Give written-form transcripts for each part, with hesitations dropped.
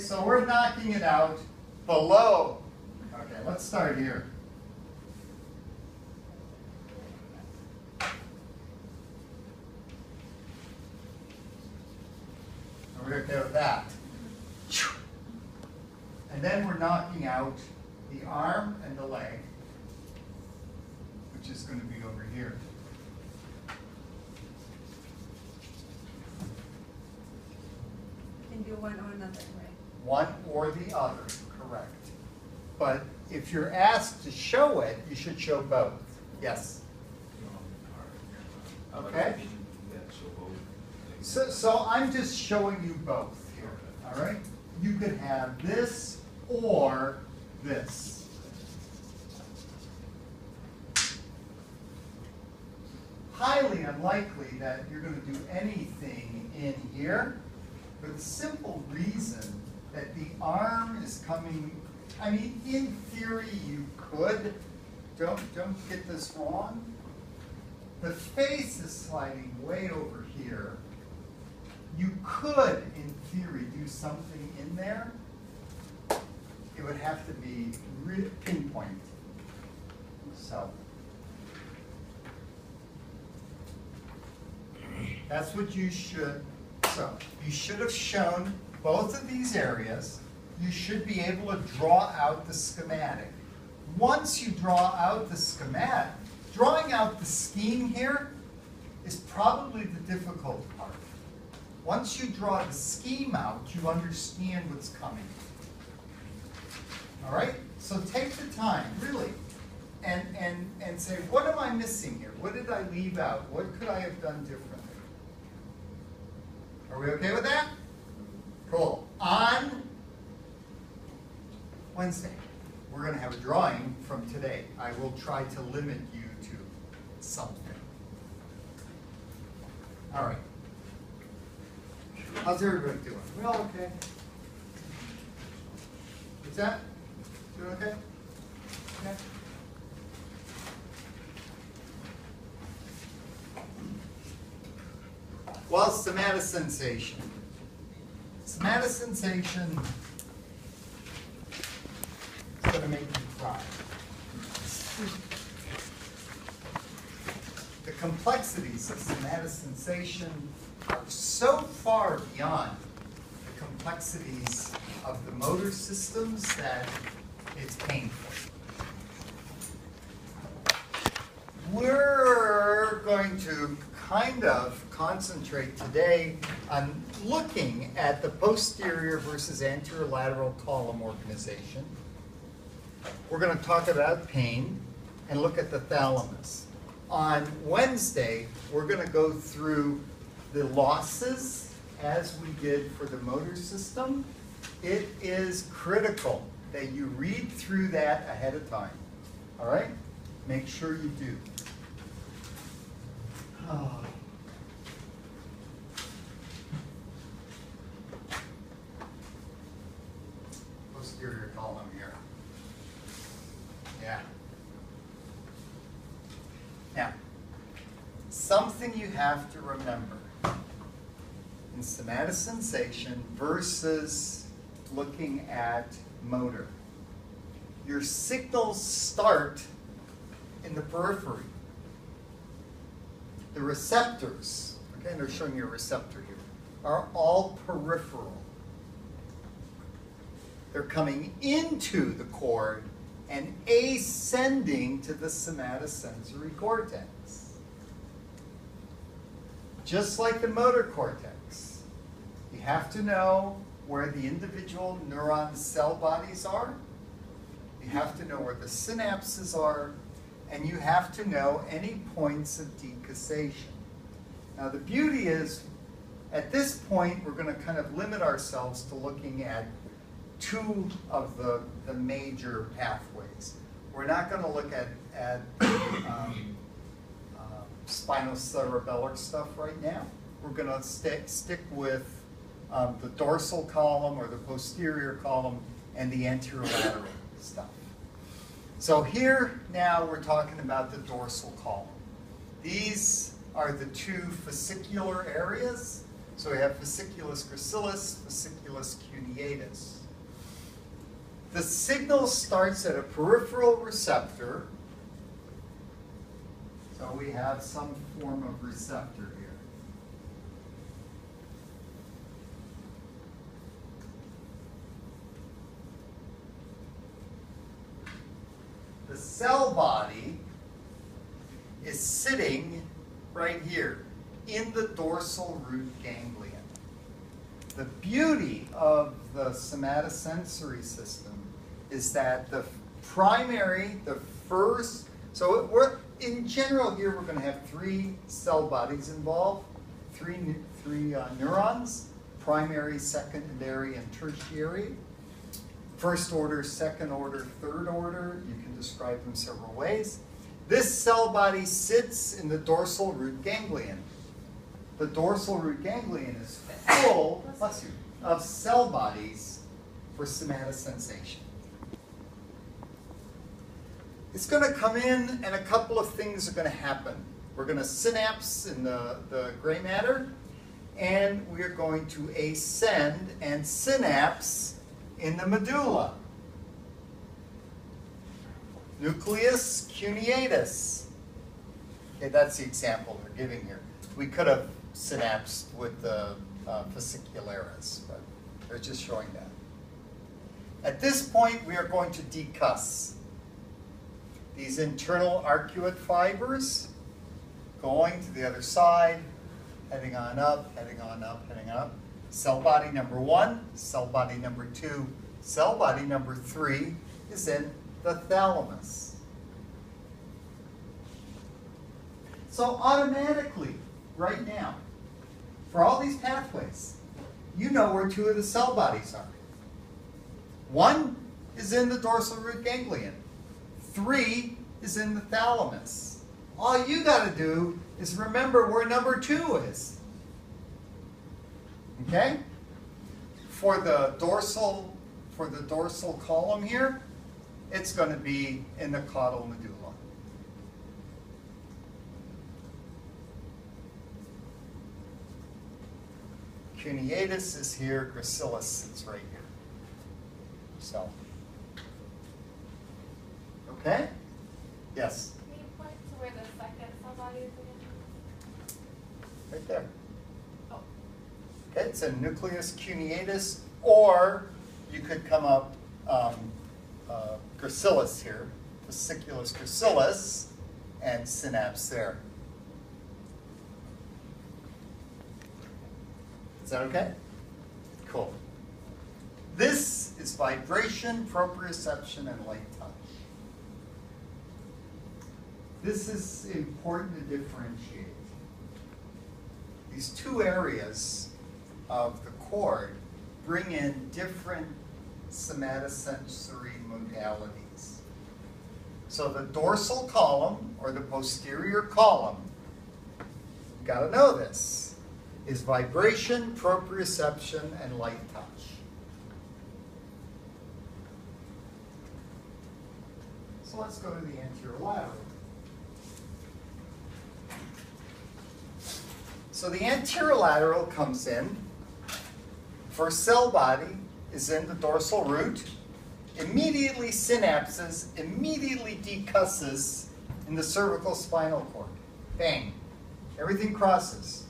So we're knocking it out below. Okay, let's start here. Are we okay with that? And then we're knocking out the arm and the leg, which is going to be over here. You can do one or another, right? One or the other, correct. But if you're asked to show it, you should show both. Yes? Okay. So I'm just showing you both here, all right? You could have this or this. Highly unlikely that you're going to do anything in here for the simple reason that the arm is coming, I mean, in theory you could, don't get this wrong. The face is sliding way over here. You could, in theory, do something in there. It would have to be pinpoint. So that's what you should. So you should have shown both of these areas. You should be able to draw out the schematic. Once you draw out the schematic, drawing out the scheme here is probably the difficult part. Once you draw the scheme out, you understand what's coming. All right? So take the time, really, and say, what am I missing here? What did I leave out? What could I have done differently? Are we okay with that? Cool. On Wednesday, we're going to have a drawing from today. I will try to limit you to something. All right. How's everybody doing? We all okay? What's that? Doing okay? Yeah. Well, somatosensation. Somatosensation is going to make you cry. The complexities of somatosensation are so far beyond the complexities of the motor systems that it's painful. We're going to kind of concentrate today on looking at the posterior versus anterior lateral column organization. We're going to talk about pain and look at the thalamus. On Wednesday, we're going to go through the losses as we did for the motor system. It is critical that you read through that ahead of time. All right? Make sure you do. Oh. Posterior column here. Yeah. Now, something you have to remember in somatosensation versus looking at motor. Your signals start in the periphery. The receptors, okay, they're showing you a receptor here, are all peripheral. They're coming into the cord and ascending to the somatosensory cortex. Just like the motor cortex, you have to know where the individual neuron cell bodies are, you have to know where the synapses are, and you have to know any points of decussation. Now the beauty is, at this point, we're going to kind of limit ourselves to looking at two of the major pathways. We're not going to look at spinocerebellar stuff right now. We're going to stick with the dorsal column or the posterior column and the anterolateral stuff. So here now we're talking about the dorsal column. These are the two fascicular areas. So we have fasciculus gracilis, fasciculus cuneatus. The signal starts at a peripheral receptor. So we have some form of receptor here. The cell body is sitting right here in the dorsal root ganglion. The beauty of the somatosensory system is that the first, so in general here we're going to have 3 cell bodies involved, three neurons, primary, secondary, and tertiary. First order, second order, third order, you can describe them several ways. This cell body sits in the dorsal root ganglion. The dorsal root ganglion is full, bless you, of cell bodies for somatosensation. It's going to come in and a couple of things are going to happen. We're going to synapse in the gray matter, and we're going to ascend and synapse in the medulla. Nucleus cuneatus. Okay, that's the example we're giving here. We could have synapsed with the fascicularis, but they're just showing that. At this point, we are going to decuss these internal arcuate fibers, going to the other side, heading on up, heading on up, heading up. Cell body number 1, cell body number 2, cell body number 3 is in the thalamus. So automatically, right now, for all these pathways, you know where 2 of the cell bodies are. 1 is in the dorsal root ganglion. 3 is in the thalamus. All you got to do is remember where number 2 is. Okay? For the dorsal column here, it's going to be in the caudal medulla. Cuneatus is here, gracilis sits right here. So, okay? Yes? Can you point to where the second cell body is again? Right there. Oh. Okay, it's a nucleus cuneatus, or you could come up gracilis here, fasciculus gracilis, and synapse there. Is that okay? Cool. This is vibration, proprioception, and light touch. This is important to differentiate. These 2 areas of the cord bring in different somatosensory modalities. So the dorsal column, or the posterior column, you've got to know this, is vibration, proprioception, and light touch. So let's go to the anterolateral. So the anterolateral comes in. First cell body is in the dorsal root, immediately synapses, immediately decusses in the cervical spinal cord. Bang. Everything crosses.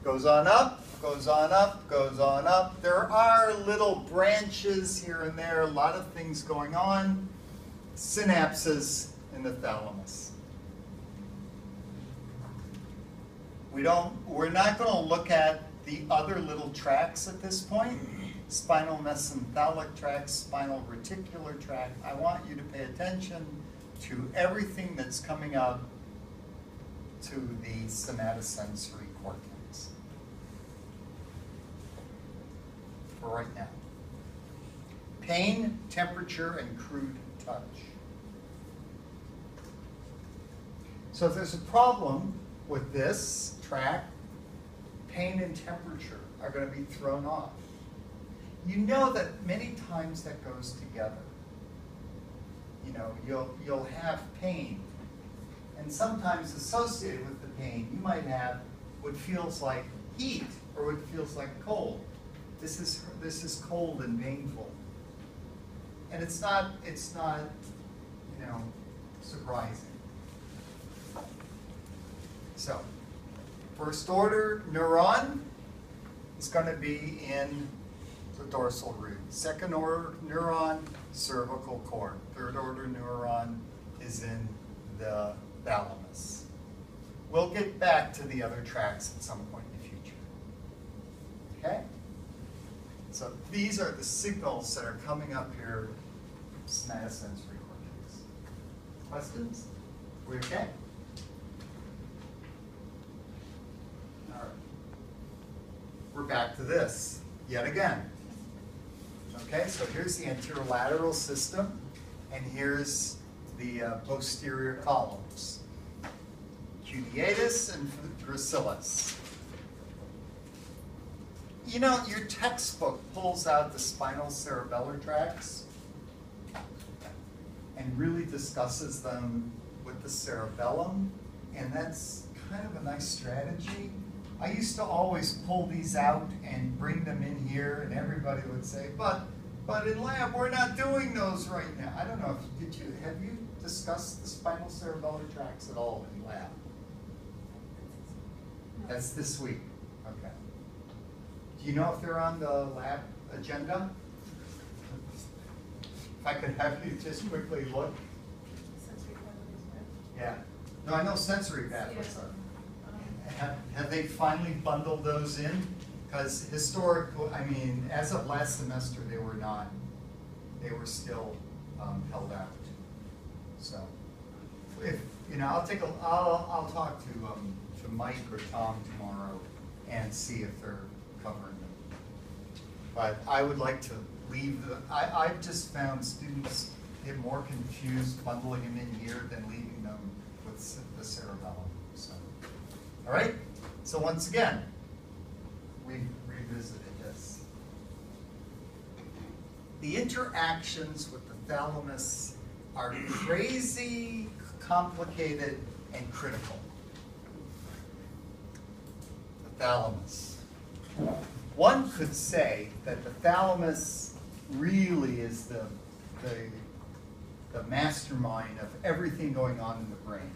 Goes on up, goes on up, goes on up. There are little branches here and there, a lot of things going on. Synapses in the thalamus. We're not going to look at the other little tracts at this point. Spinal mesenteric tract, spinal reticular tract. I want you to pay attention to everything that's coming up to the somatosensory cortex. For right now. Pain, temperature, and crude touch. So if there's a problem with this tract, pain and temperature are going to be thrown off. You know that many times that goes together. You know, you'll have pain, and sometimes associated with the pain. You might have what feels like heat or what feels like cold. This is cold and painful. And it's not, you know, surprising. So, first order neuron is going to be in the dorsal root. Second order neuron, cervical cord. Third order neuron is in the thalamus. We'll get back to the other tracks at some point in the future. Okay? So these are the signals that are coming up here, somatosensory cortex. Questions? We okay? All right. We're back to this yet again. Okay, so here's the anterolateral system, and here's the posterior columns. Cuneatus and gracilis. You know, your textbook pulls out the spinal cerebellar tracts and really discusses them with the cerebellum, and that's kind of a nice strategy. I used to always pull these out and bring them in here, and everybody would say, but in lab, we're not doing those right now. I don't know, have you discussed the spinal cerebellar tracts at all in lab? That's this week, okay. Do you know if they're on the lab agenda? If I could have you just quickly look. Sensory pathways, Yeah. No, I know sensory pathways are. Have they finally bundled those in? Because historically, I mean, as of last semester, they were not. They were still held out. So, if you know, I'll talk to Mike or Tom tomorrow and see if they're covering them. But I would like to leave the. I've just found students get more confused bundling them in here than leaving them with the cerebellum. So, all right. So once again, we revisited this. The interactions with the thalamus are crazy, complicated, and critical. The thalamus. One could say that the thalamus really is the mastermind of everything going on in the brain.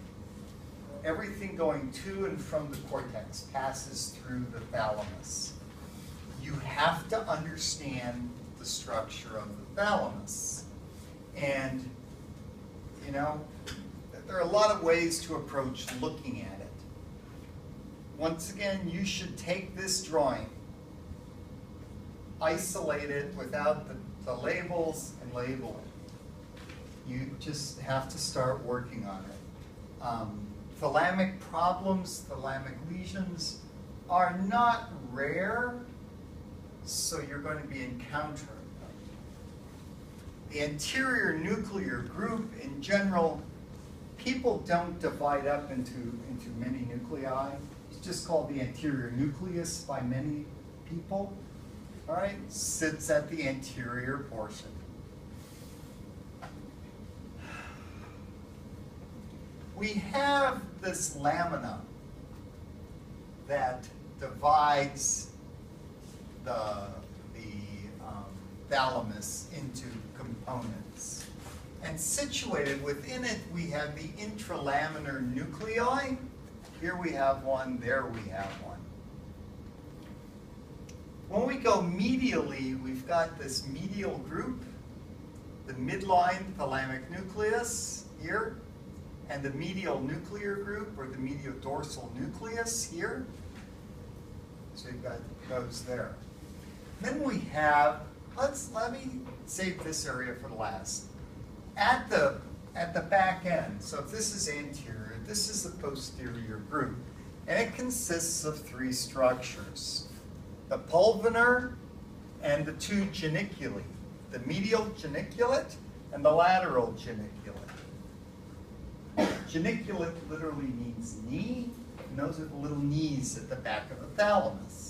Everything going to and from the cortex passes through the thalamus. You have to understand the structure of the thalamus. And, you know, there are a lot of ways to approach looking at it. Once again, you should take this drawing, isolate it without the labels, and label it. You just have to start working on it. Thalamic problems, thalamic lesions are not rare, so you're going to be encountering them. The anterior nuclear group, in general, people don't divide up into many nuclei. It's just called the anterior nucleus by many people. All right, sits at the anterior portion. We have this lamina that divides the thalamus into components. And situated within it, we have the intralaminar nuclei. Here we have one, there we have one. When we go medially, we've got this medial group, the midline thalamic nucleus here, and the medial nuclear group, or the medial dorsal nucleus here. So you've got those there. Then we have, let me save this area for the last. At the back end, so if this is anterior, this is the posterior group. And it consists of three structures: the pulvinar and the two geniculi, the medial geniculate and the lateral geniculate. Geniculate literally means knee, and those are the little knees at the back of the thalamus.